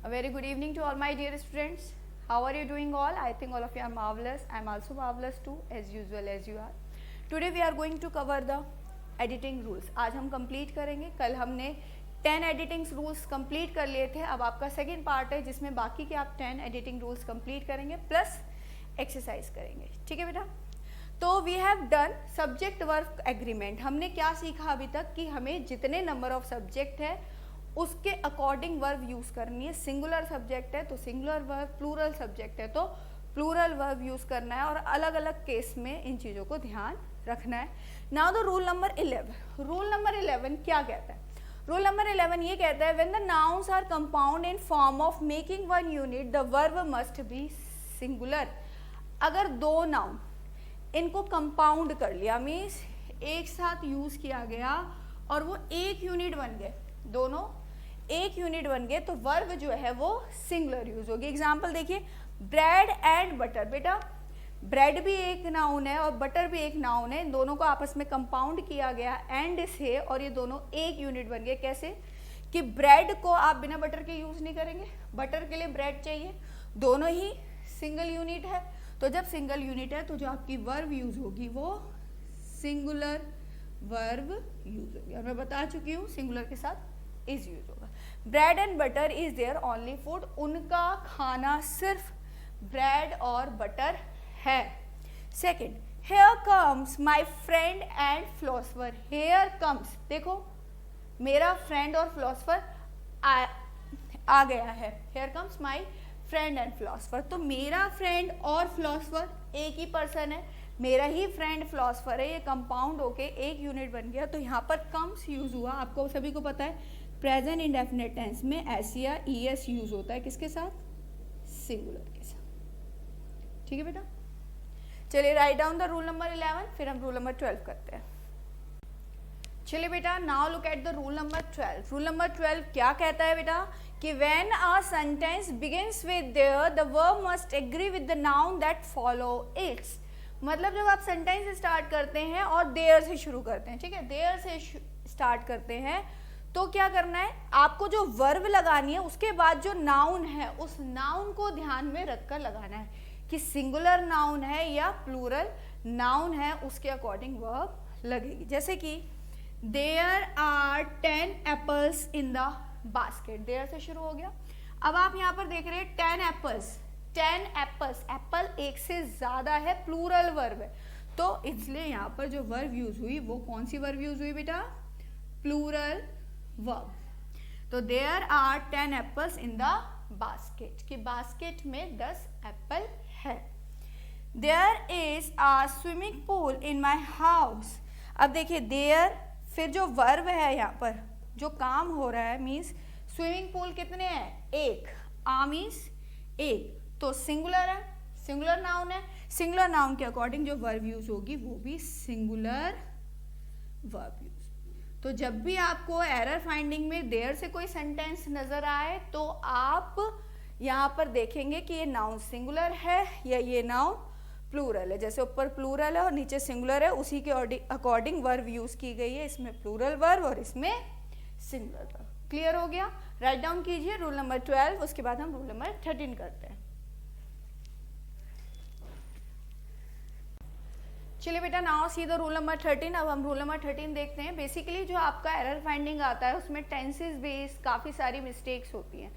A very good evening to all my dear students. How are you doing all? I think all of you are marvelous. I am also marvelous too, as usual as you are. Today we are going to cover the editing rules. आज हम complete करेंगे. कल हमने 10 editing rules complete कर लिए थे. अब आपका second part है जिसमें बाकी के आप 10 editing rules complete करेंगे plus exercise करेंगे. ठीक है बेटा? तो we have done subject verb agreement. हमने क्या सीखा अभी तक कि हमें जितने नंबर ऑफ सब्जेक्ट है उसके अकॉर्डिंग वर्ब यूज करनी है. सिंगुलर सब्जेक्ट है तो सिंगुलर वर्ब, प्लूरल सब्जेक्ट है तो प्लूरल वर्ब यूज करना है और अलग अलग केस में इन चीज़ों को ध्यान रखना है. Now the rule number 11. Rule number 11 क्या कहता है? रूल नंबर 11 ये कहता है when the nouns are compound in form of making one unit the verb must be singular. अगर दो नाउन इनको कंपाउंड कर लिया मीन्स एक साथ यूज किया गया और वो एक यूनिट बन गए, दोनों एक यूनिट बन गए तो वर्ब जो है वो सिंगुलर यूज होगी. एग्जांपल देखिए, ब्रेड एंड बटर. बेटा ब्रेड भी एक नाउन है और बटर भी एक नाउन है. इन दोनों को आपस में कंपाउंड किया गया एंड से और ये दोनों एक यूनिट बन गए. कैसे कि ब्रेड को आप बिना बटर के यूज नहीं करेंगे, बटर के लिए ब्रेड चाहिए. दोनों ही सिंगल यूनिट है तो जब सिंगल यूनिट है तो जो आपकी वर्ब यूज होगी वो सिंगुलर वर्ब यूज होगी. और मैं बता चुकी हूँ सिंगुलर के साथ इज यूज होगा. Bread and butter is their only food. उनका खाना सिर्फ ब्रेड और बटर है. Second, here comes my friend and philosopher. Here comes, देखो मेरा फ्रेंड और फिलोसफर आ गया है. Here comes my friend and philosopher. तो मेरा फ्रेंड और फिलोसफर एक ही पर्सन है, मेरा ही फ्रेंड फिलोसफर है. ये कंपाउंड होके एक यूनिट बन गया तो यहाँ पर कम्स यूज हुआ. आपको सभी को पता है प्रेजेंट इंडेफिनिट टेंस में एस या ईएस यूज होता है. किसके साथ? सिंगुलर के साथ. ठीक है बेटा, चलिए write down the rule number 11, फिर हम रूल नंबर 12 करते हैं. चलिए बेटा, now look at the rule number 12. Rule number 12 क्या कहता है बेटा कि when a sentence begins with there the verb must agree with the noun that follow its. मतलब जब आप सेंटेंस स्टार्ट करते हैं और देयर से शुरू करते हैं, ठीक है, देयर से स्टार्ट करते हैं तो क्या करना है, आपको जो वर्ब लगानी है उसके बाद जो नाउन है उस नाउन को ध्यान में रखकर लगाना है कि सिंगुलर नाउन है या प्लूरल नाउन है, उसके अकॉर्डिंग वर्ब लगेगी. जैसे कि there are 10 apples in the basket. There से शुरू हो गया. अब आप यहाँ पर देख रहे हैं 10 एप्पल्स. 10 एप्पल्स, एप्पल एक से ज्यादा है, प्लूरल वर्ब है तो इसलिए यहाँ पर जो वर्ब यूज हुई वो कौन सी वर्ब यूज हुई बेटा? Plural verb. तो there are 10 apples in the basket कि बास्केट में 10 एप्पल है. There is a swimming pool in my house. अब देखिए देयर फिर जो वर्ब है यहाँ पर जो काम हो रहा है मीन्स स्विमिंग पूल कितने हैं? एक. आ मीन्स एक तो सिंगुलर है, सिंगुलर नाउन है. सिंगुलर नाउन के अकॉर्डिंग जो वर्ब यूज होगी वो भी सिंगुलर वर्ब यूज. तो जब भी आपको एरर फाइंडिंग में देयर से कोई सेंटेंस नजर आए तो आप यहाँ पर देखेंगे कि ये नाउन सिंगुलर है या ये नाउन प्लूरल है. जैसे ऊपर प्लूरल है और नीचे सिंगुलर है, उसी के अकॉर्डिंग वर्ब यूज की गई है. इसमें प्लूरल वर्ब और इसमें सिंगुलर वर्ब. क्लियर हो गया? राइट डाउन कीजिए रूल नंबर 12, उसके बाद हम रूल नंबर 13 करते हैं. चलिए बेटा, now see the rule number 13. अब हम रूल नंबर 13 देखते हैं. बेसिकली जो आपका एरर फाइंडिंग आता है उसमें टेंसेस बेस्ड काफ़ी सारी मिस्टेक्स होती हैं.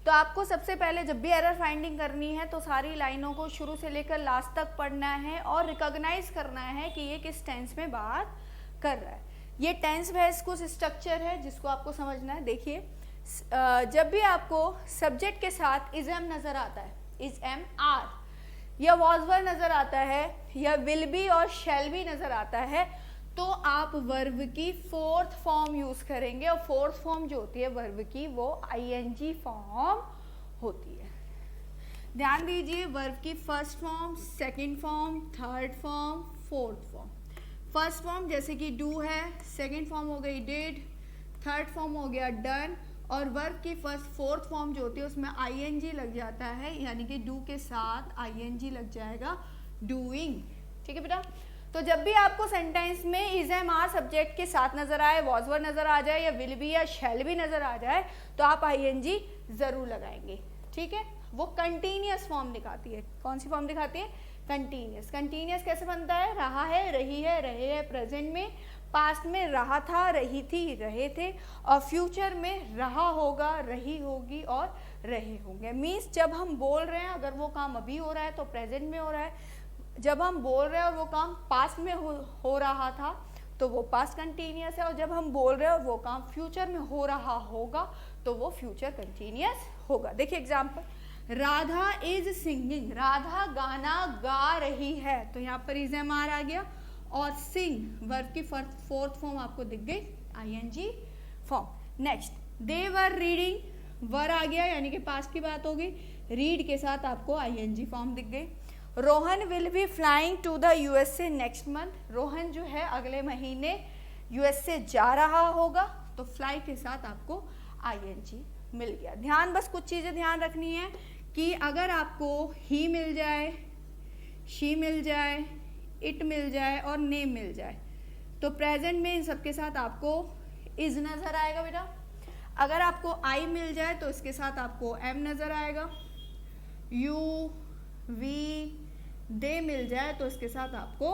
तो आपको सबसे पहले जब भी एरर फाइंडिंग करनी है तो सारी लाइनों को शुरू से लेकर लास्ट तक पढ़ना है और रिकॉग्नाइज करना है कि ये किस टेंस में बात कर रहा है. ये टेंस बेस्ड कुछ स्ट्रक्चर है जिसको आपको समझना है. देखिए जब भी आपको सब्जेक्ट के साथ इज एम नज़र आता है, इज एम आर या वॉज वर नजर आता है या विल बी और शैल बी नजर आता है तो आप वर्ब की फोर्थ फॉर्म यूज करेंगे. और फोर्थ फॉर्म जो होती है वर्ब की वो आईएनजी फॉर्म होती है. ध्यान दीजिए, वर्ब की first form, second form, third form, fourth form. First form जैसे कि डू है, सेकंड फॉर्म हो गई डिड, थर्ड फॉर्म हो गया डन और वर्ब की फोर्थ फॉर्म जो होती है उसमें आईएनजी लग जाता है, यानी कि डू के साथ आईएनजी लग जाएगा डूइंग. ठीक है बेटा, तो जब भी आपको सेंटेंस में इज एम आर सब्जेक्ट के साथ नजर आए, वॉज वर नजर आ जाए या विल बी या शैल भी नजर आ जाए तो आप आईएनजी जरूर लगाएंगे, ठीक है। वो कंटिन्यूअस फॉर्म दिखाती है। कौन सी फॉर्म दिखाती है? कंटिन्यूअस। कंटिन्यूअस कैसे बनता है? रहा है, रही है, रहे है प्रेजेंट में, पास्ट में रहा था, रही थी, रहे थे, और फ्यूचर में रहा होगा, रही होगी और रहे होंगे। मीन्स जब हम बोल रहे हैं अगर वो काम अभी हो रहा है तो प्रेजेंट में हो रहा है, जब हम बोल रहे हैं और वो काम पास्ट में हो रहा था तो वो पास्ट कंटिन्यूअस है, और जब हम बोल रहे हैं और वो काम फ्यूचर में हो रहा होगा तो वो फ्यूचर कंटिन्यूअस होगा। देखिए example, Radha is singing, Radha गाना गा रही है, तो यहाँ पर इज एम आर आ गया, और सिंग वर्ब की फोर्थ फॉर्म आपको दिख गई, I N G form. Next, they were reading, were आ गया यानी कि पास्ट की बात हो गई, रीड के साथ आपको आईएनजी फॉर्म दिख गई। Rohan will be flying to the USA next month, Rohan जो है अगले महीने यूएसए जा रहा होगा, तो फ्लाई के साथ आपको आईएनजी मिल गया। ध्यान, बस कुछ चीजें ध्यान रखनी है कि अगर आपको ही मिल जाए, शी मिल जाए, इट मिल जाए और नेम मिल जाए तो प्रेजेंट में इन सबके साथ आपको इज नजर आएगा बेटा। अगर आपको आई मिल जाए तो इसके साथ आपको एम नजर आएगा, यू, वी, दे मिल जाए तो इसके साथ आपको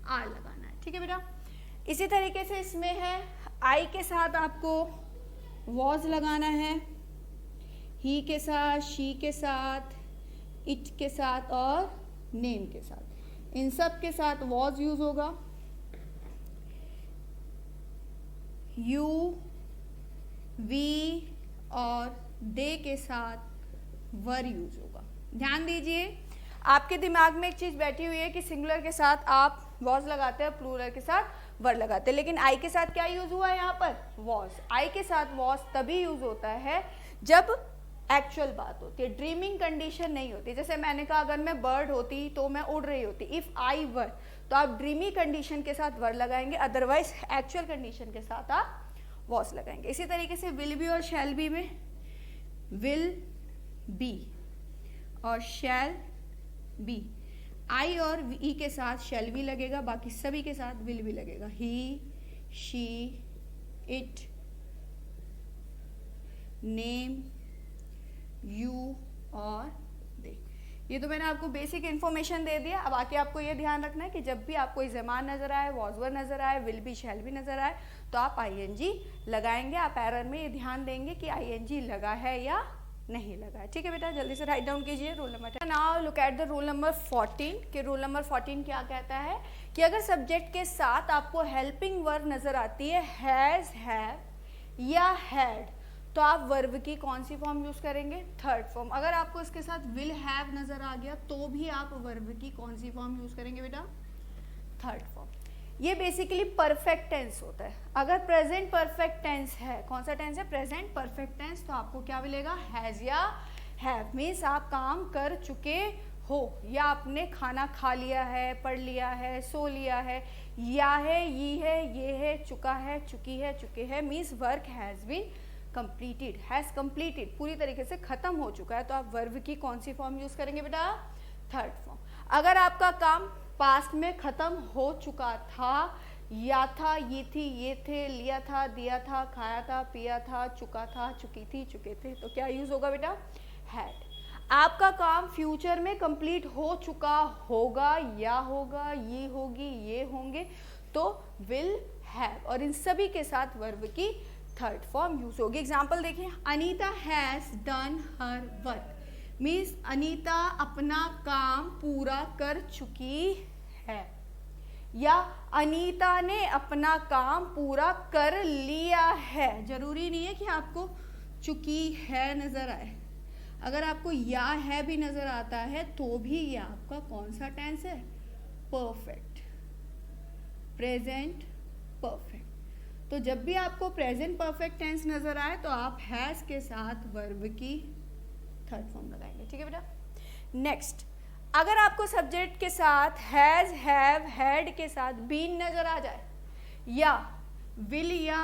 आर लगाना है, ठीक है बेटा। इसी तरीके से इसमें है, आई के साथ आपको वॉज लगाना है, ही के साथ, शी के साथ, इट के साथ और नेम के साथ, इन सब के साथ वॉज यूज होगा, यू, वी और दे के साथ वर यूज होगा। ध्यान दीजिए, आपके दिमाग में एक चीज बैठी हुई है कि सिंगुलर के साथ आप वॉज लगाते हैं, प्लूरल के साथ वर लगाते हैं, लेकिन आई के साथ क्या यूज हुआ है यहाँ पर? वॉज। आई के साथ वॉज तभी यूज होता है जब एक्चुअल बात होती है, ड्रीमिंग कंडीशन नहीं होती। जैसे मैंने कहा अगर मैं बर्ड होती तो मैं उड़ रही होती, इफ आई वर, तो आप ड्रीमी कंडीशन के साथ वर लगाएंगे, अदरवाइज एक्चुअल कंडीशन के साथ आप वॉज लगाएंगे। इसी तरीके से विल बी और शैल बी में विल बी और शैल बी, आई और ई के साथ शैल बी लगेगा, बाकी सभी के साथ विल बी लगेगा, ही, शी, इट, नेम, यू और दे। ये तो मैंने आपको बेसिक इन्फॉर्मेशन दे दिया। अब आके आपको ये ध्यान रखना है कि जब भी आपको ज़मान नजर आए, वॉज वर नजर आए, विल बी शैल बी नजर आए तो आप आईएनजी लगाएंगे। आप एरर में ये ध्यान देंगे कि आईएनजी लगा है या नहीं लगा है, ठीक है बेटा। जल्दी से राइट डाउन कीजिए rule number. Now look at the rule number 14 कि रूल नंबर 14 क्या कहता है कि अगर सब्जेक्ट के साथ आपको हेल्पिंग वर्ब नजर आती है, हैज, हैव या हैड, तो आप वर्ब की कौन सी फॉर्म यूज करेंगे? Third form. अगर आपको इसके साथ विल हैव नजर आ गया तो भी आप वर्ब की कौन सी फॉर्म यूज करेंगे बेटा? Third form. ये बेसिकली परफेक्ट टेंस होता है। अगर प्रेजेंट परफेक्ट टेंस है, कौन सा टेंस है? प्रेजेंट परफेक्ट टेंस, तो आपको क्या मिलेगा? हैज या हैव। मीन्स आप काम कर चुके हो, या आपने खाना खा लिया है, पढ़ लिया है, सो लिया है, या है, ये है, चुका है, चुकी है, चुके हैं। Means work has been completed, has completed, पूरी तरीके से खत्म हो चुका है, तो आप वर्ब की कौन सी फॉर्म यूज करेंगे बेटा? Third form. अगर आपका काम पास्ट में खत्म हो चुका था, या था, ये थी, ये थे, लिया था, दिया था, खाया था, पिया था, चुका था, चुकी थी, चुके थे, तो क्या यूज होगा बेटा? हैड। आपका काम फ्यूचर में कंप्लीट हो चुका होगा, या होगा, ये होगी, ये होंगे, तो विल हैव, और इन सभी के साथ वर्ब की थर्ड फॉर्म यूज होगी। एग्जाम्पल देखिए, Anita has done her work, means Anita अपना काम पूरा कर चुकी है, या अनीता ने अपना काम पूरा कर लिया है। जरूरी नहीं है कि आपको चुकी है नजर आए, अगर आपको या है भी नजर आता है तो भी ये आपका कौन सा टेंस है? Perfect, present perfect. तो जब भी आपको प्रेजेंट परफेक्ट टेंस नजर आए तो आप हैज के साथ वर्ब की थर्ड फॉर्म लगाएंगे, ठीक है बेटा। नेक्स्ट, अगर आपको सब्जेक्ट के साथ हैज, हैव, हैड के साथ बीन नजर आ जाए, या विल या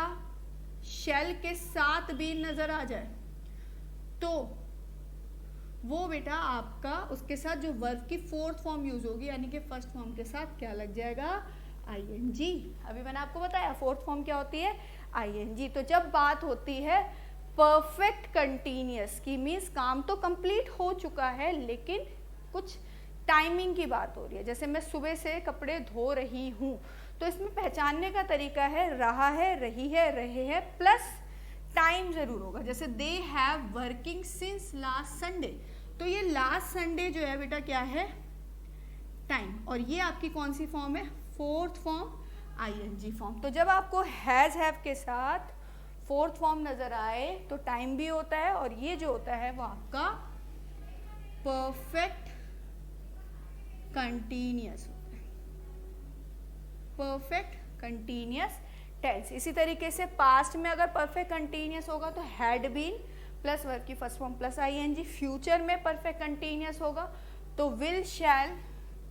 शैल के साथ बीन नजर आ जाए, तो वो बेटा आपका उसके साथ जो वर्ब की फोर्थ फॉर्म यूज होगी, यानी कि फर्स्ट फॉर्म के साथ क्या लग जाएगा, आईएनजी। अभी मैंने आपको बताया फोर्थ फॉर्म क्या होती है, आईएनजी। तो जब बात होती है परफेक्ट कंटिन्यूअस की, मीन्स काम तो कंप्लीट हो चुका है लेकिन कुछ टाइमिंग की बात हो रही है। जैसे मैं सुबह से कपड़े धो रही हूँ, तो इसमें पहचानने का तरीका है रहा है, रही है, रहे हैं, प्लस टाइम जरूर होगा। जैसे they have working since last Sunday, तो ये लास्ट संडे जो है बेटा क्या है, टाइम। और ये आपकी कौन सी फॉर्म है, फोर्थ फॉर्म, आईएनजी फॉर्म। तो जब आपको हैज हैव के साथ फोर्थ फॉर्म नजर आए तो टाइम भी होता है, और ये जो होता है वो आपका परफेक्ट कंटिन्यूअस होता है, परफेक्ट कंटिन्यूअस टेंस। इसी तरीके से पास्ट में अगर परफेक्ट कंटिन्यूअस होगा तो हैड बीन प्लस वर्ब की first form plus ING. Future में परफेक्ट कंटिन्यूअस होगा तो will, shall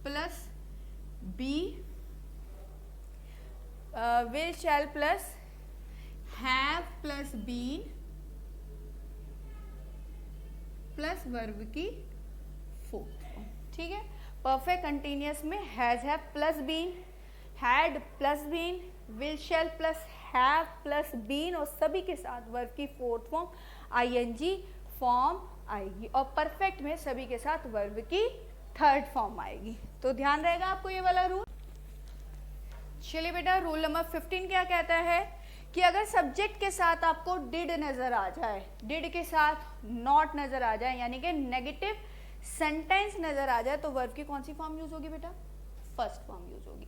plus be, will, shall plus have plus been plus verb की फोर्थ फॉर्म। ठीक है, परफेक्ट कंटिन्यूअस में has have plus been, had plus been, will, shall plus have plus been, और सभी के साथ वर्ब की फोर्थ फॉर्म आईएनजी फॉर्म आएगी। और परफेक्ट में सभी के साथ वर्ब की थर्ड फॉर्म आएगी। तो ध्यान रहेगा आपको ये वाला रूल। चलिए बेटा, रूल नंबर 15 क्या कहता है कि अगर सब्जेक्ट के साथ आपको डिड नजर आ जाए, डिड के साथ नॉट नजर आ जाए, यानी कि नेगेटिव सेंटेंस नजर आ जाए, तो वर्ब की कौन सी फॉर्म यूज होगी बेटा, फर्स्ट फॉर्म यूज होगी।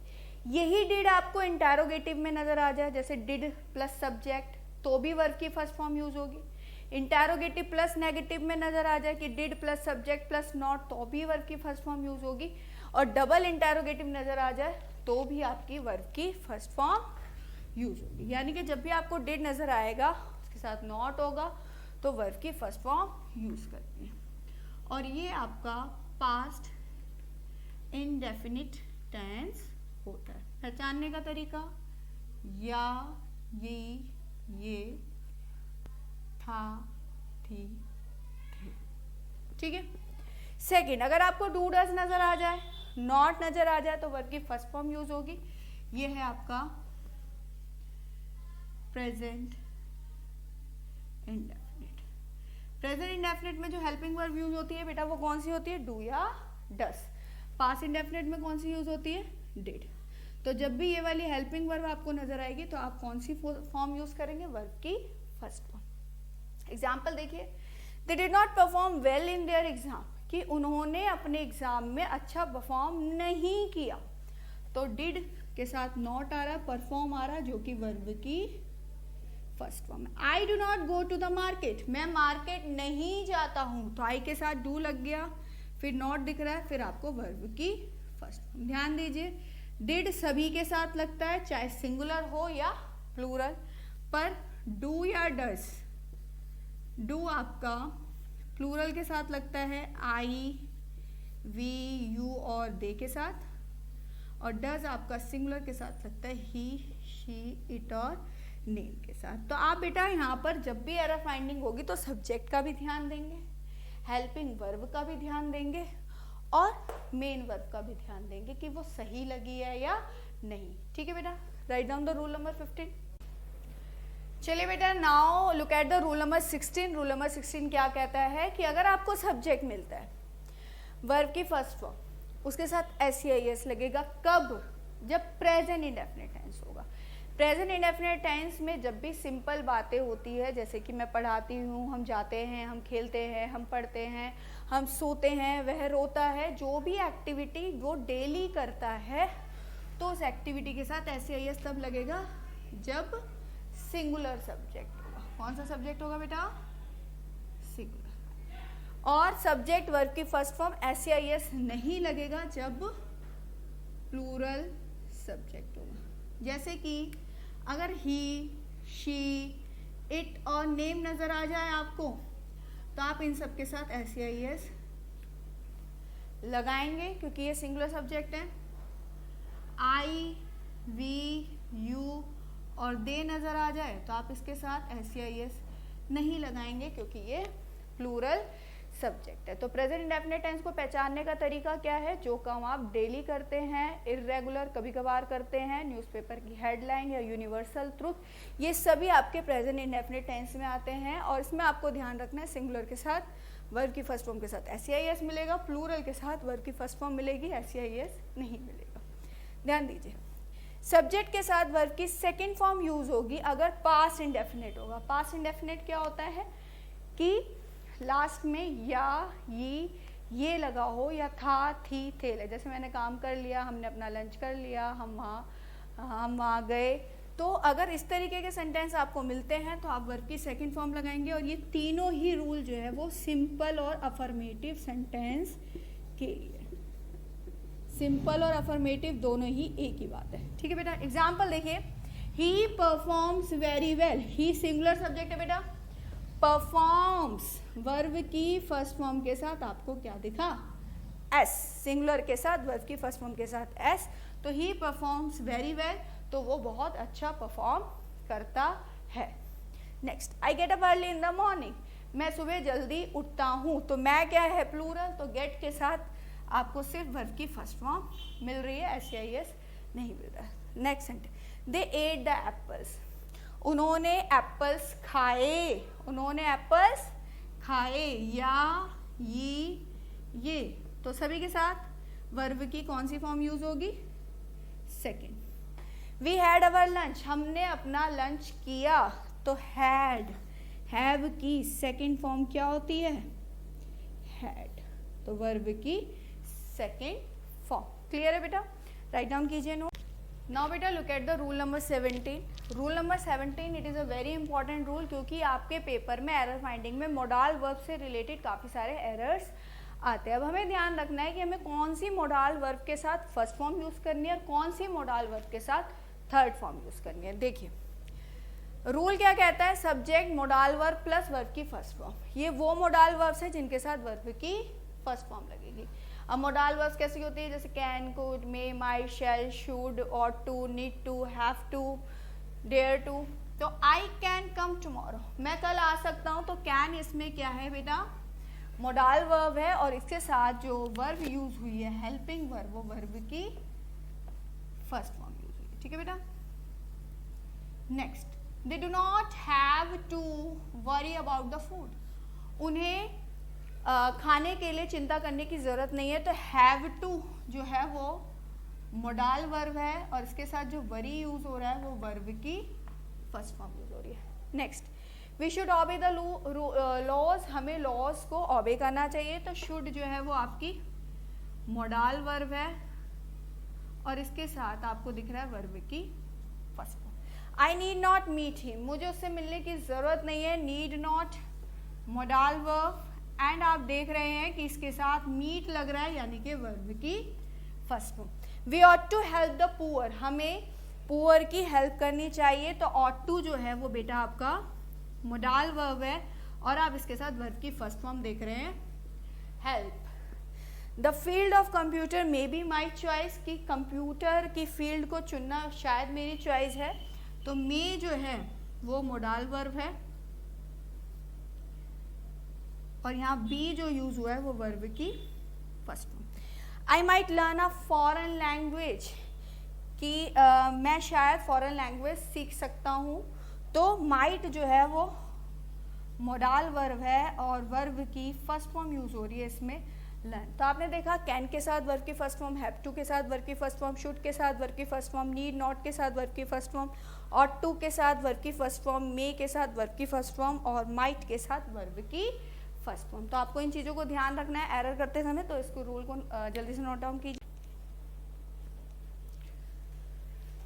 यही डिड आपको इंटरोगेटिव में नजर आ जाए, जैसे डिड प्लस सब्जेक्ट, तो भी वर्ब की फर्स्ट फॉर्म यूज होगी। इंटरोगेटिव प्लस नेगेटिव में नजर आ जाए कि did plus subject plus not, तो भी वर्ब की फर्स्ट फॉर्म यूज होगी। और डबल इंटरोगेटिव नजर आ जाए तो भी आपकी वर्ब की फर्स्ट फॉर्म यूज होगी। यानी कि जब भी आपको डिड नजर आएगा उसके साथ नॉट होगा तो वर्ब की फर्स्ट फॉर्म यूज करनी है। और ये आपका पास्ट इंडेफिनिट टेंस होता है। पहचानने का तरीका, या, ये, था, थी, थे। ठीक है। सेकंड, अगर आपको डू डज नजर आ जाए, नॉट नजर आ जाए, तो वर्ब की फर्स्ट फॉर्म यूज होगी। ये है आपका प्रेजेंट इंडेफिनिट। प्रेजेंट इंडेफिनिट में जो हेल्पिंग वर्ब यूज होती है बेटा वो कौन सी होती है, डू या डस। पास्ट इंडेफिनिट में कौन सी यूज होती है, डिड। तो जब भी ये वाली हेल्पिंग वर्ब आपको नजर आएगी तो आप कौन सी फॉर्म यूज करेंगे, वर्ब की फर्स्ट फॉर्म। एग्जाम्पल देखिए, they did not perform well in their exam, कि उन्होंने अपने एग्जाम में अच्छा परफॉर्म नहीं किया, तो डिड के साथ नॉट आ रहा, परफॉर्म आ रहा, जो कि वर्ब की फर्स्ट फॉर्म है। I do not go to the market, मैं मार्केट नहीं जाता हूं, तो आई के साथ डू लग गया, फिर नॉट दिख रहा है, फिर आपको वर्ब की फर्स्ट फॉर्म। ध्यान दीजिए, डिड सभी के साथ लगता है, चाहे सिंगुलर हो या प्लूरल, पर डू या डस, डू आपका प्लूरल के साथ लगता है आई, वी, यू और दे के साथ, और डज आपका सिंगुलर के साथ लगता है ही, शी, इट और नेम के साथ। तो आप बेटा यहाँ पर जब भी एरर फाइंडिंग होगी तो सब्जेक्ट का भी ध्यान देंगे, हेल्पिंग वर्ब का भी ध्यान देंगे, और मेन वर्ब का भी ध्यान देंगे कि वो सही लगी है या नहीं। ठीक है बेटा, write down the rule number 15। चलिए बेटा, now look at the rule number 16। Rule number 16 क्या कहता है कि अगर आपको सब्जेक्ट मिलता है वर्ब की फर्स्ट फॉर्म, उसके साथ SEIS लगेगा, कब, जब प्रेजेंट इंडेफिनिट टेंस होगा। प्रेजेंट इंडेफिनिट टेंस में जब भी सिंपल बातें होती है, जैसे कि मैं पढ़ाती हूँ, हम जाते हैं, हम खेलते हैं, हम पढ़ते हैं, हम सोते हैं, वह रोता है, जो भी एक्टिविटी वो डेली करता है, तो उस एक्टिविटी के साथ SEIS तब लगेगा जब सिंगुलर सब्जेक्ट होगा। कौन सा सब्जेक्ट होगा बेटा, सिंगुलर। और सब्जेक्ट वर्ब की फर्स्ट फॉर्म SEIS नहीं लगेगा जब प्लूरल सब्जेक्ट होगा। जैसे कि अगर ही, शी, इट और नेम नजर आ जाए आपको, तो आप इन सब के साथ SEIS लगाएंगे क्योंकि ये सिंगुलर सब्जेक्ट है। आई, वी, यू और दे नजर आ जाए तो आप इसके साथ SEIS नहीं लगाएंगे क्योंकि ये प्लूरल सब्जेक्ट है। तो प्रेजेंट इंडेफिनिट टेंस को पहचानने का तरीका क्या है? जो काम आप डेली करते हैं, इर्रेगुलर कभी कभार करते हैं, न्यूज़पेपर की हेडलाइन या यूनिवर्सल ट्रुथ, ये सभी आपके प्रेजेंट इंडेफिनिट टेंस में आते हैं। और इसमें आपको ध्यान रखना है सिंगुलर के साथ वर्ब की फर्स्ट फॉर्म के साथ SEIS मिलेगा, प्लूरल के साथ वर्ब की फर्स्ट फॉर्म मिलेगी, SEIS नहीं मिलेगा। ध्यान दीजिए, सब्जेक्ट के साथ वर्ब की सेकेंड फॉर्म यूज होगी अगर पास्ट इंडेफिनिट होगा। पास्ट इंडेफिनिट क्या होता है कि लास्ट में या ये लगा हो या था, थी, थे लगे। जैसे मैंने काम कर लिया, हमने अपना लंच कर लिया, हम वहाँ गए। तो अगर इस तरीके के सेंटेंस आपको मिलते हैं तो आप वर्ब की सेकंड फॉर्म लगाएंगे। और ये तीनों ही रूल जो है वो सिंपल और अफर्मेटिव सेंटेंस के लिए, सिंपल और अफर्मेटिव दोनों ही एक ही बात है। ठीक है बेटा, एग्जाम्पल देखिए, he performs very well. He singular subject है बेटा, परफॉर्म्स वर्ब की फर्स्ट फॉर्म के साथ आपको क्या दिखा? एस। सिंगुलर के साथ वर्ब की फर्स्ट फॉर्म के साथ एस। तो ही परफॉर्म्स वेरी वेल, तो वो बहुत अच्छा परफॉर्म करता है। Next, I get up early in the morning. मैं सुबह जल्दी उठता हूँ। तो मैं क्या है? प्लूरल। तो गेट के साथ आपको सिर्फ वर्ब की फर्स्ट फॉर्म मिल रही है, SEIS नहीं मिल रहा है। Next sentence, they at the apples. उन्होंने एप्पल्स खाए। उन्होंने एप्पल्स खाए, या ये। तो सभी के साथ वर्ब की कौन सी फॉर्म यूज होगी? Second. We had our lunch. हमने अपना लंच किया। तो हैड, हैव की सेकेंड फॉर्म क्या होती है? हैड। तो वर्ब की सेकेंड फॉर्म। क्लियर है बेटा? राइट डाउन कीजिए नोट। नाउ बेटा look at the rule number 17। Rule number 17 it is a very important rule, क्योंकि आपके पेपर में एरर फाइंडिंग में मोडाल वर्ब से रिलेटेड काफ़ी सारे एरर्स आते हैं। अब हमें ध्यान रखना है कि हमें कौन सी मोडाल वर्ब के साथ फर्स्ट फॉर्म यूज़ करनी है और कौन सी मोडाल वर्ब के साथ थर्ड फॉर्म यूज़ करनी है। देखिए रूल क्या कहता है? Subject modal verb plus verb की फर्स्ट फॉर्म। ये वो मोडाल वर्ब्स हैं जिनके साथ वर्ब की फर्स्ट फॉर्म लगेगी। अब मोडाल वर्ब्स कैसी होती है? जैसे can, could, may, might, shall, should, ought to, need to, have to, dare to. तो आई कैन कम टुमारो, मैं कल आ सकता हूँ। तो कैन इसमें क्या है बेटा? मोडाल वर्ब है, और इसके साथ जो वर्ब यूज हुई है हेल्पिंग वर्ब, वो वर्ब की फर्स्ट फॉर्म यूज हुई है। ठीक है बेटा? Next, they do not have to worry about the food. उन्हें खाने के लिए चिंता करने की जरूरत नहीं है। तो हैव टू जो है वो मोडाल वर्ब है, और इसके साथ जो वरी यूज हो रहा है वो वर्ब की फर्स्ट फॉर्म यूज हो रही है। Next, we should obey the laws. हमें लॉज को ऑबे करना चाहिए। तो शुड जो है वो आपकी मोडाल वर्ब है, और इसके साथ आपको दिख रहा है वर्ब की first form. I need not meet him. मुझे उससे मिलने की जरूरत नहीं है। Need not modal verb, and आप देख रहे हैं कि इसके साथ मीट लग रहा है, यानी कि वर्ब की first form. We ought to help the poor. हमें पुअर की हेल्प करनी चाहिए। तो ऑट टू जो है वो बेटा आपका मोडाल वर्ब है, और आप इसके साथ वर्ब की फर्स्ट फॉर्म देख रहे हैं help. The field of computer may be my choice. कि कंप्यूटर की फील्ड को चुनना शायद मेरी चॉइस है। तो मे जो है वो मोडाल वर्ब है, और यहाँ बी जो यूज हुआ है वो वर्ब की first form. I might learn a foreign language. कि मैं शायद फॉरेन लैंग्वेज सीख सकता हूँ। तो माइट जो है वो मोडाल वर्ब है, और वर्ब की फर्स्ट फॉर्म यूज हो रही है इसमें लर्न। तो आपने देखा कैन के साथ वर्ब की फर्स्ट फॉर्म, हैव टू के साथ वर्ब की फर्स्ट फॉर्म, शुड के साथ वर्ब की फर्स्ट फॉर्म, नीड नॉट के साथ वर्ब की फर्स्ट फॉर्म, ऑट टू के साथ वर्ब की फर्स्ट फॉर्म, मे के साथ वर्ब की फर्स्ट फॉर्म, और माइट के साथ वर्ब की फर्स्ट फॉर्म। तो आपको इन चीज़ों को ध्यान रखना है एरर करते समय। तो इसको रूल को जल्दी से नोट डाउन कीजिए।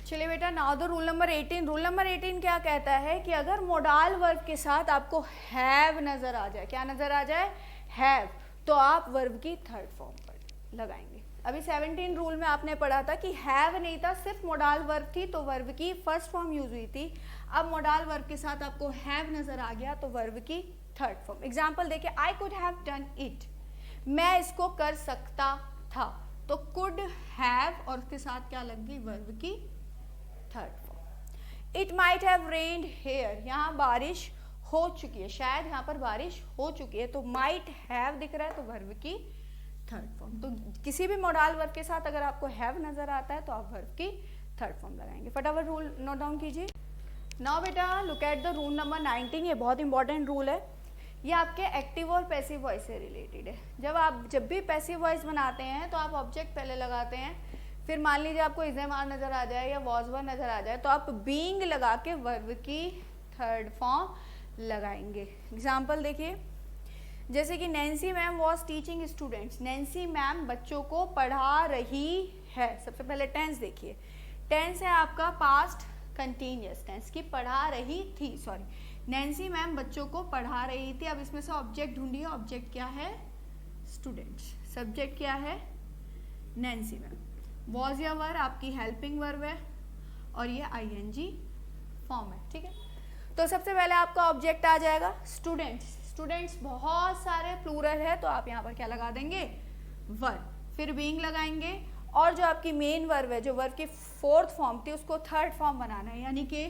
चलिए बेटा, now the rule number 18। Rule number 18 क्या कहता है कि अगर मोडाल वर्ब के साथ आपको हैव नजर आ जाए, क्या नजर आ जाए? हैव, तो आप वर्ब की थर्ड फॉर्म पर लगाएंगे। अभी 17 रूल में आपने पढ़ा था कि हैव नहीं था, सिर्फ मोडाल वर्ब थी, तो वर्ब की फर्स्ट फॉर्म यूज हुई थी। अब मोडाल वर्ब के साथ आपको हैव नजर आ गया, तो वर्ब की थर्ड फॉर्म। एग्जाम्पल देखिए, I could have done it. मैं इसको कर सकता था। तो कुड हैव, और उसके साथ क्या लग गई? वर्ब की third form. It might have rained here. यहाँ बारिश हो चुकी है, शायद यहाँ पर बारिश हो चुकी है, तो माइट हैव दिख रहा है तो वर्ब की थर्ड फॉर्म। तो किसी भी मोडाल वर्ब के साथ अगर आपको हैव नजर आता है तो आप वर्ब की थर्ड फॉर्म लगाएंगे। फटाफट रूल नोट डाउन कीजिए। नाउ बेटा look at the rule number 19। ये बहुत इंपॉर्टेंट रूल है, ये आपके एक्टिव और पैसिव वॉइस से रिलेटेड है। जब भी पैसिव वॉइस बनाते हैं तो आप ऑब्जेक्ट पहले लगाते हैं, फिर मान लीजिए आपको इज एम आर नजर आ जाए या वॉज वर नजर आ जाए तो आप बीइंग लगा के वर्ब की थर्ड फॉर्म लगाएंगे। एग्जाम्पल देखिए, जैसे कि Nancy ma'am was teaching students. Nancy ma'am बच्चों को पढ़ा रही है। सबसे पहले टेंस देखिए, टेंस है आपका पास्ट कंटिन्यूअस टेंस की पढ़ा रही थी, सॉरी, नैन्सी मैम बच्चों को पढ़ा रही थी। अब इसमें से ऑब्जेक्ट ढूंढिए, ऑब्जेक्ट क्या है? स्टूडेंट्स। सब्जेक्ट क्या है? Nancy ma'am. वॉज या वर आपकी हेल्पिंग वर्ब है और ये आईएनजी फॉर्म है, ठीक है। तो सबसे पहले आपका ऑब्जेक्ट आ जाएगा स्टूडेंट्स। स्टूडेंट्स बहुत सारे प्लूरल है तो आप यहाँ पर क्या लगा देंगे? वर्ब। फिर बीइंग लगाएंगे और जो आपकी मेन वर्ब है, जो वर्ब की फोर्थ फॉर्म थी, उसको थर्ड फॉर्म बनाना है, यानी कि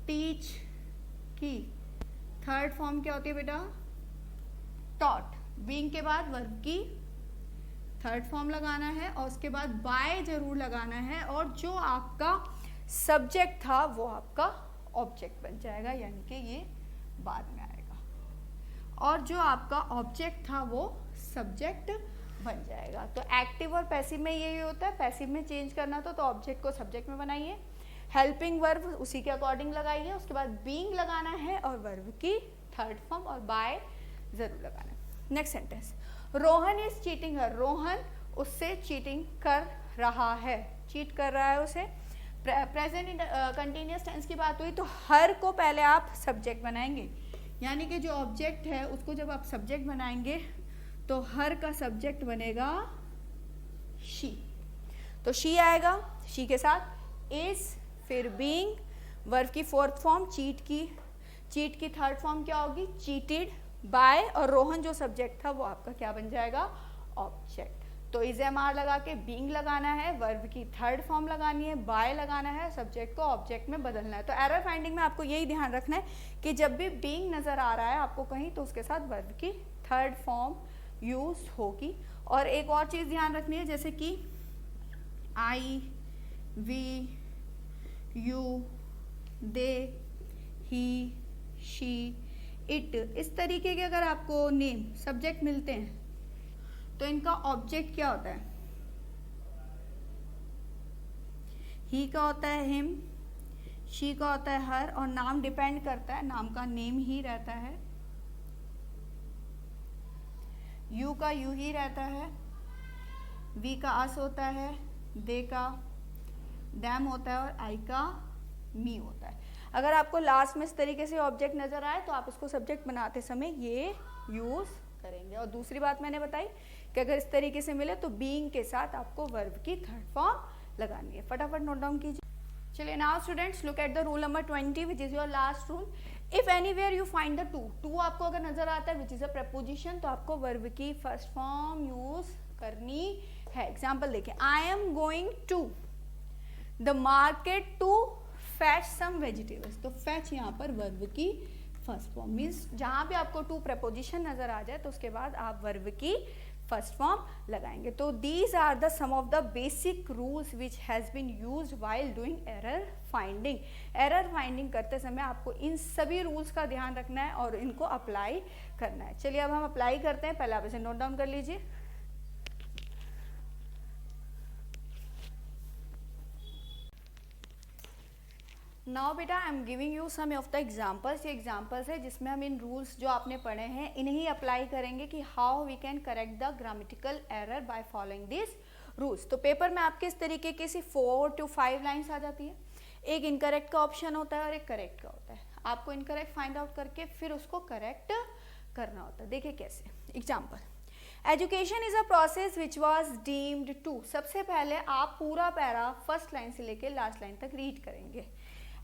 टीच की थर्ड फॉर्म क्या होती है बेटा? टॉट। बीइंग के बाद वर्ब की थर्ड फॉर्म लगाना है और उसके बाद बाय जरूर लगाना है और जो आपका सब्जेक्ट था वो आपका ऑब्जेक्ट बन जाएगा, यानी कि ये बाद में आएगा, और जो आपका ऑब्जेक्ट था वो सब्जेक्ट बन जाएगा। तो एक्टिव और पैसिव में यही होता है, पैसिव में चेंज करना तो ऑब्जेक्ट को सब्जेक्ट में बनाइए, हेल्पिंग वर्ब उसी के अकॉर्डिंग लगाइए, उसके बाद बीइंग लगाना है और वर्ब की थर्ड फॉर्म और बाय जरूर लगाना है। Next sentence, Rohan is cheating her. Rohan उससे चीटिंग कर रहा है, चीट कर रहा है उसे। प्रेजेंट कंटिन्यूअस टेंस की बात हुई तो हर को पहले आप सब्जेक्ट बनाएंगे, यानी कि जो ऑब्जेक्ट है उसको जब आप सब्जेक्ट बनाएंगे तो हर का सब्जेक्ट बनेगा शी। तो शी आएगा, शी के साथ इज, फिर बीइंग, वर्ब की फोर्थ फॉर्म चीट की थर्ड फॉर्म क्या होगी? चीटेड, बाय, और रोहन जो सब्जेक्ट था वो आपका क्या बन जाएगा? ऑब्जेक्ट। तो इज एम आर लगा के बीइंग लगाना है, वर्ब की थर्ड फॉर्म लगानी है, बाय लगाना है, सब्जेक्ट को ऑब्जेक्ट में बदलना है। तो एरर फाइंडिंग में आपको यही ध्यान रखना है कि जब भी बीइंग नजर आ रहा है आपको कहीं तो उसके साथ वर्ब की थर्ड फॉर्म यूज होगी। और एक और चीज ध्यान रखनी है, जैसे कि I, we, you, they, he, she, it, इस तरीके के अगर आपको नेम सब्जेक्ट मिलते हैं तो इनका ऑब्जेक्ट क्या होता है? ही का होता है हिम, शी का होता है हर, और नाम डिपेंड करता है, नाम का नेम ही रहता है। यू का यू ही रहता है, वी का अस होता है, दे का डैम होता है और आई का मी होता है। अगर आपको लास्ट में इस तरीके से ऑब्जेक्ट नजर आए तो आप इसको सब्जेक्ट बनाते समय ये यूज करेंगे। और दूसरी बात मैंने बताई कि अगर इस तरीके से मिले तो बीइंग के साथ आपको वर्ब की थर्ड फॉर्म लगानी है। फटाफट नोट डाउन कीजिए। चलिए now students look at the rule number 20 which is your last rule. If anywhere you find the two आपको अगर नजर आता है विच इज अ प्रपोजिशन तो आपको वर्ब की फर्स्ट फॉर्म यूज करनी है। एग्जाम्पल देखिए, I am going to the market to fetch some vegetables. तो फैच यहाँ पर वर्ब की फर्स्ट फॉर्म, मीन्स जहाँ भी आपको टू प्रपोजिशन नजर आ जाए तो उसके बाद आप वर्ब की फर्स्ट फॉर्म लगाएंगे। तो these are the some of the basic rules which has been used while doing error finding. Error finding करते समय आपको इन सभी रूल्स का ध्यान रखना है और इनको अप्लाई करना है। चलिए अब हम अप्लाई करते हैं, पहले आप इसे नोट डाउन कर लीजिए। नाउ बेटा I am giving you some of the examples. ये एग्जाम्पल्स है जिसमें हम इन रूल्स जो आपने पढ़े हैं इन्हीं अप्लाई करेंगे कि how we can correct the grammatical error by following this rules. तो पेपर में आपके इस तरीके की 4 to 5 लाइन्स आ जाती है, एक इनकरेक्ट का ऑप्शन होता है और एक करेक्ट का होता है। आपको इनकरेक्ट फाइंड आउट करके फिर उसको करेक्ट करना होता है। देखिए कैसे। Example, education is a process which was deemed to. सबसे पहले आप पूरा पैरा फर्स्ट लाइन से लेकर लास्ट लाइन तक रीड करेंगे।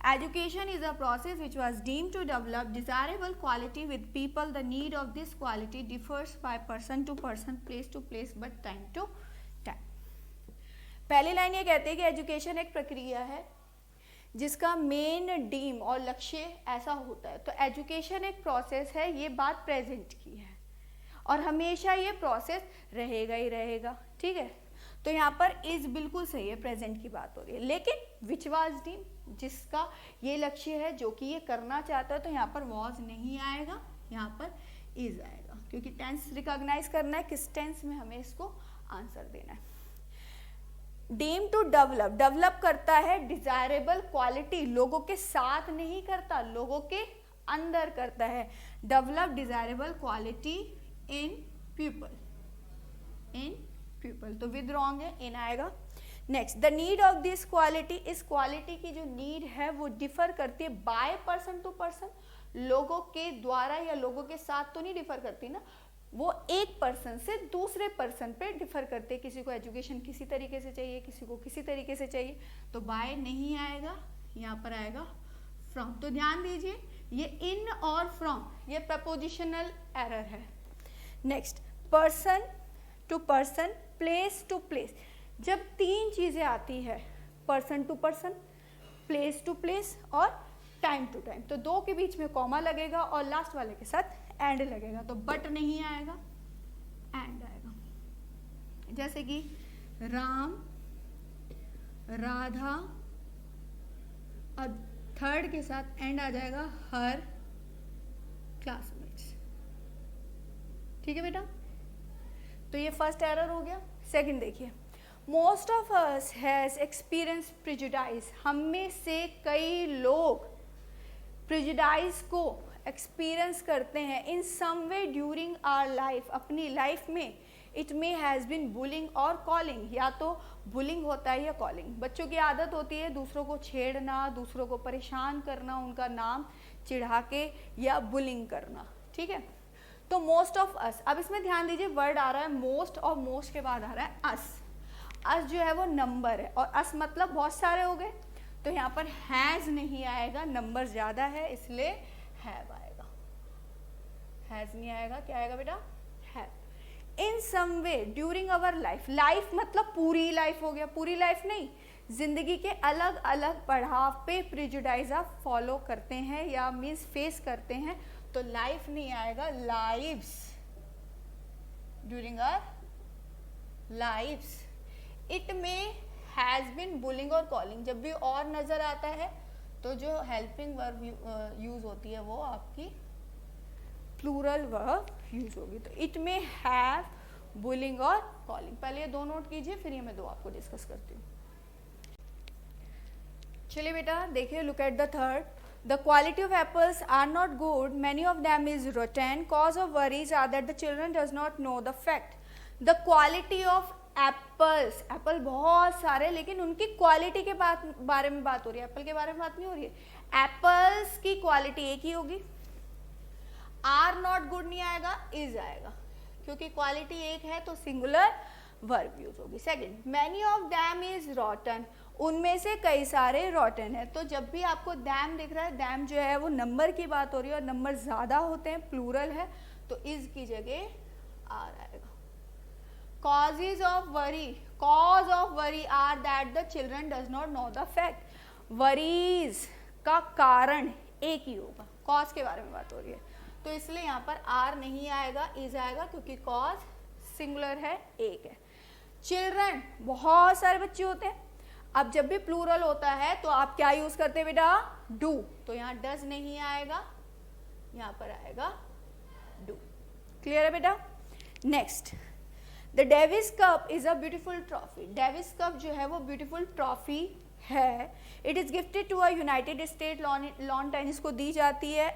Education is a process which was deemed to develop desirable quality with people. The need of this quality differs by person to person, place to place, but time to time. पहली line ये कहती है कि education एक प्रक्रिया है जिसका main deem और लक्ष्य ऐसा होता है। तो एजुकेशन एक प्रोसेस है, ये बात प्रेजेंट की है और हमेशा ये प्रोसेस रहेगा ही रहेगा, ठीक है। तो यहाँ पर इज बिल्कुल सही है, प्रेजेंट की बात हो रही है। लेकिन विच वाज डीम, जिसका ये लक्ष्य है, जो कि ये करना चाहता है, तो यहाँ पर वॉज नहीं आएगा, यहाँ पर इज आएगा, क्योंकि टेंस रिकॉग्नाइज करना है, किस टेंस में हमें इसको आंसर देना है। डीम टू डेवलप, डेवलप करता है डिजायरेबल क्वालिटी, लोगों के साथ नहीं करता, लोगों के अंदर करता है। Develop desirable quality in people, in people, तो विद रॉन्ग है, इन आएगा। Next, the need of this quality, इस क्वालिटी की जो नीड है वो डिफर करती है बाय पर्सन टू पर्सन, लोगों के द्वारा या लोगों के साथ तो नहीं डिफर करती ना, वो एक पर्सन से दूसरे पर्सन पे डिफर करते हैं। किसी को एजुकेशन किसी तरीके से चाहिए, किसी को किसी तरीके से चाहिए, तो बाय नहीं आएगा, यहाँ पर आएगा फ्रॉम। तो ध्यान दीजिए, ये इन और फ्रॉम ये प्रपोजिशनल एरर है। Next, person to person, place to place, जब तीन चीजें आती है, person to person, place to place और टाइम टू टाइम, तो दो के बीच में कॉमा लगेगा और लास्ट वाले के साथ एंड लगेगा, तो बट नहीं आएगा, एंड आएगा। जैसे कि राम, राधा, और थर्ड के साथ एंड आ जाएगा हर क्लासमेट्स, ठीक है बेटा। तो ये फर्स्ट एरर हो गया। सेकंड देखिए, most of us has experience prejudice, हम में से कई लोग प्रिजुडाइज को एक्सपीरियंस करते हैं इन some way during our life, अपनी लाइफ में। It may has been bullying और कॉलिंग, या तो बुलिंग होता है या कॉलिंग। बच्चों की आदत होती है दूसरों को छेड़ना, दूसरों को परेशान करना, उनका नाम चिढ़ा के या बुलिंग करना, ठीक है। तो मोस्ट ऑफ अस, अब इसमें ध्यान दीजिए, वर्ड आ रहा है मोस्ट और मोस्ट के बाद आ रहा है अस। अस जो है वो नंबर है और अस मतलब बहुत सारे हो गए, तो यहाँ पर हैज नहीं आएगा, नंबर ज्यादा है इसलिए हैव आएगा। हैज नहीं आएगा, क्या आएगा बेटा, have. In some way during our life, life मतलब पूरी लाइफ हो गया, पूरी लाइफ नहीं, जिंदगी के अलग अलग पड़ाव पे प्रिजुडाइज आप फॉलो करते हैं या मीन्स फेस करते हैं, तो लाइफ नहीं आएगा, lives, during our lives. It में हैज बिन बुलिंग और कॉलिंग, जब भी और नजर आता है तो जो हेल्पिंग वर्ब यूज होती है वो आपकी प्लूरल वर्ब यूज होगी। तो इट में हैव, बुलिंग और कॉलिंग, पहले ये दो नोट कीजिए, फिर ये मैं दो आपको डिस्कस करती हूँ। चलिए बेटा देखिए, look at the third. The quality of apples are not good. Many of them is rotten. Cause of worries are that the children does not know the fact. The quality of apples, Apple बहुत सारे, लेकिन उनकी quality के बारे में बात हो रही है, एप्पल के बारे में बात नहीं हो रही है। एप्पल्स की क्वालिटी एक ही होगी। आर नॉट गुड नहीं आएगा, इज आएगा, क्योंकि क्वालिटी एक है तो सिंगुलर वर्ब यूज होगी। Second, many of them is रॉटन, उनमें से कई सारे रॉटन है। तो जब भी आपको दैम दिख रहा है, दैम जो है वो नंबर की बात हो रही है और नंबर ज्यादा होते हैं, प्लूरल है, तो इज की जगह आर आएगा। Causes of worry, cause of worry are that the children does not know the fact. Worries का कारण एक ही होगा, कॉज के बारे में बात हो रही है, तो इसलिए यहाँ पर आर नहीं आएगा, इज आएगा, क्योंकि कॉज सिंगुलर है, एक है। चिल्ड्रन बहुत सारे बच्चे होते हैं, अब जब भी प्लूरल होता है तो आप क्या यूज करते हैं बेटा, डू, तो यहाँ डज नहीं आएगा, यहाँ पर आएगा डू। क्लियर है बेटा। Next, the Davis Cup is a beautiful trophy. Davis Cup जो है वो ब्यूटीफुल ट्रॉफी है। It is gifted to a United State lawn tennis को दी जाती है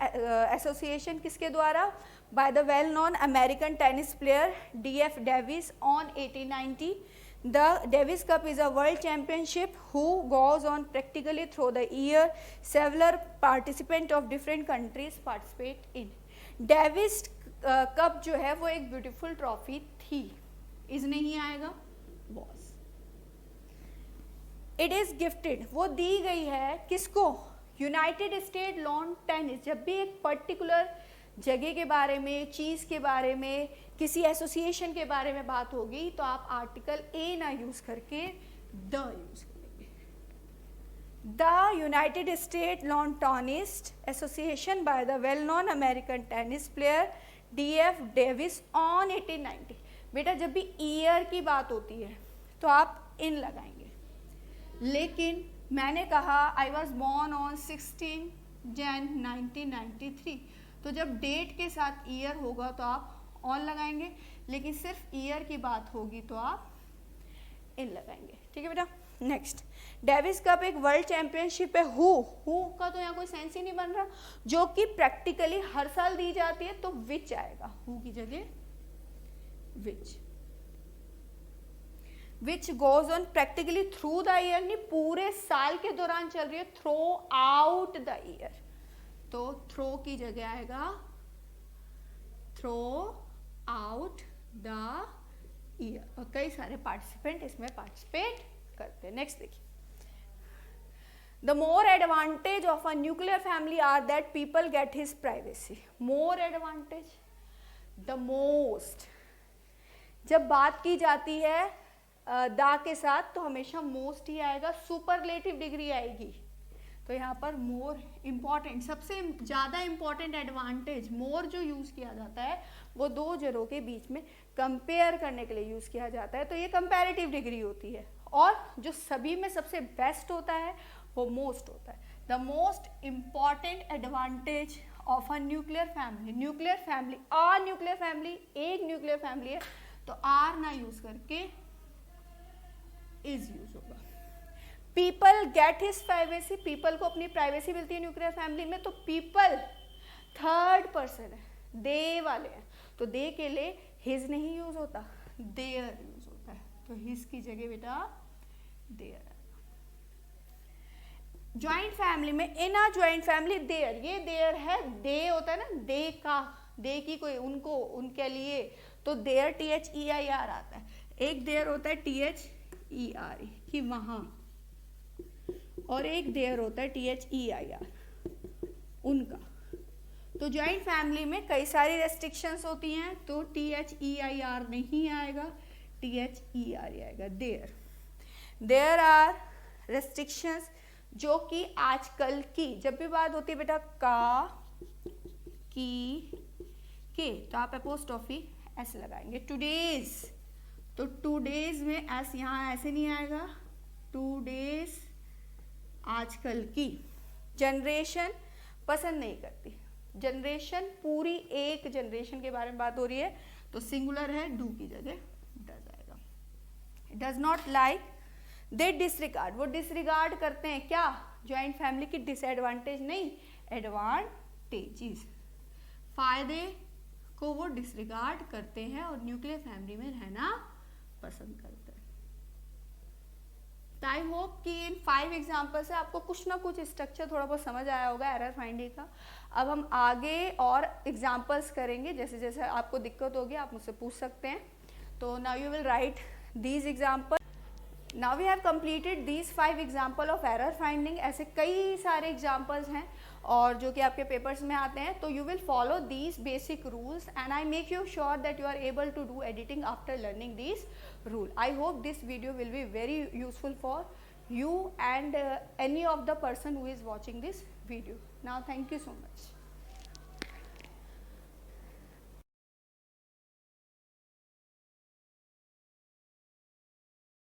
एसोसिएशन किसके द्वारा, by the well known American tennis player DF Davis on 1890। The Davis Cup is a world championship who goes on practically through the year. Several participants of different countries participate in. Davis Cup जो है वो एक beautiful trophy थी, is नहीं आएगा, was. It is gifted, वो दी गई है किसको, यूनाइटेड स्टेट लॉन टेनिस। जब भी एक पर्टिकुलर जगह के बारे में, चीज के बारे में, किसी एसोसिएशन के बारे में बात होगी तो आप आर्टिकल ए ना यूज करके द यूज करेंगे। The United States Lawn Tennis Association by the well-known American tennis player D.F. Davis on 1890. बेटा जब भी ईयर की बात होती है तो आप इन लगाएंगे, लेकिन मैंने कहा आई वॉज बॉर्न ऑन 16 जन 1993, तो जब डेट के साथ ईयर होगा तो आप ऑन लगाएंगे, लेकिन सिर्फ ईयर की बात होगी तो आप इन लगाएंगे। ठीक है बेटा। नेक्स्ट, डेविस कप एक वर्ल्ड चैंपियनशिप है। हु का तो यहाँ कोई सेंस ही नहीं बन रहा, जो कि प्रैक्टिकली हर साल दी जाती है, तो विच आएगा, हु की जगह which. Which goes on practically through the year, नहीं पूरे साल के दौरान चल रही है, थ्रो आउट द ईयर, तो थ्रो की जगह आएगा थ्रो आउट द ईयर, और कई सारे पार्टिसिपेंट इसमें पार्टिसिपेट करते हैं। नेक्स्ट देखिए, the more advantage of a nuclear family are that people get his privacy. More advantage, the most, जब बात की जाती है दा के साथ तो हमेशा मोस्ट ही आएगा, सुपरलेटिव डिग्री आएगी, तो यहाँ पर मोर इम्पॉर्टेंट, सबसे ज़्यादा इम्पॉर्टेंट एडवांटेज मोर जो यूज़ किया जाता है वो दो जरों के बीच में कंपेयर करने के लिए यूज़ किया जाता है, तो ये कंपैरेटिव डिग्री होती है, और जो सभी में सबसे बेस्ट होता है वो मोस्ट होता है। The most important advantage of a nuclear family, nuclear family, a nuclear family, एक न्यूक्लियर फैमिली है तो आर ना यूज करके इज यूज होगा। People get his privacy, people को अपनी प्राइवेसी मिलती है न्यूक्लियर फैमिली में, तो पीपल थर्ड पर्सन है, दे वाले हैं, तो दे के लिए हिज नहीं यूज होता, देयर यूज होता है, तो हिज की जगह बेटा देयर। ज्वाइंट फैमिली में, इन अ ज्वाइंट फैमिली देयर, ये देयर है, दे होता है ना, दे का, दे की कोई, उनको, उनके लिए, तो देयर THEIR आता है, एक देयर होता है THERE कि वहां, और एक देयर होता है THEIR उनका। तो ज्वाइंट फैमिली में कई सारी रेस्ट्रिक्शंस होती हैं, तो THEIR नहीं आएगा, THERE आएगा, देयर। देयर आर रेस्ट्रिक्शंस जो कि आजकल की, जब भी बात होती है बेटा का, की, के, तो आप एपोस्ट्रोफी ऐसे लगाएंगे। टूडेज, तो टूडेज में एस यहाँ ऐसे नहीं आएगा, टूडेज आजकल की। जनरेशन पसंद नहीं करती, जनरेशन पूरी एक जनरेशन के बारे में बात हो रही है, तो सिंगुलर है, डू की जगह डज आएगा। Does not like, they disregard, वो डिसरिगार्ड करते हैं क्या, ज्वाइंट फैमिली की डिसएडवांटेज नहीं, एडवांटेजेस, फायदे को वो डिसरिगार्ड करते हैं और न्यूक्लियर फैमिली में रहना पसंद करते हैं। तो आई होप कि इन 5 एग्जाम्पल से आपको कुछ ना कुछ स्ट्रक्चर थोड़ा बहुत समझ आया होगा एरर फाइंडिंग का। अब हम आगे और एग्जाम्पल्स करेंगे, जैसे जैसे आपको दिक्कत होगी आप मुझसे पूछ सकते हैं। तो now you will write these example. Now we have completed these 5 example of error finding. ऐसे कई सारे एग्जाम्पल्स हैं और जो कि आपके पेपर्स में आते हैं, तो you will follow these basic rules and I make you sure that you are able to do editing after learning these rule. I hope this video will be very useful for you and any of the person who is watching this video. Now thank you so much.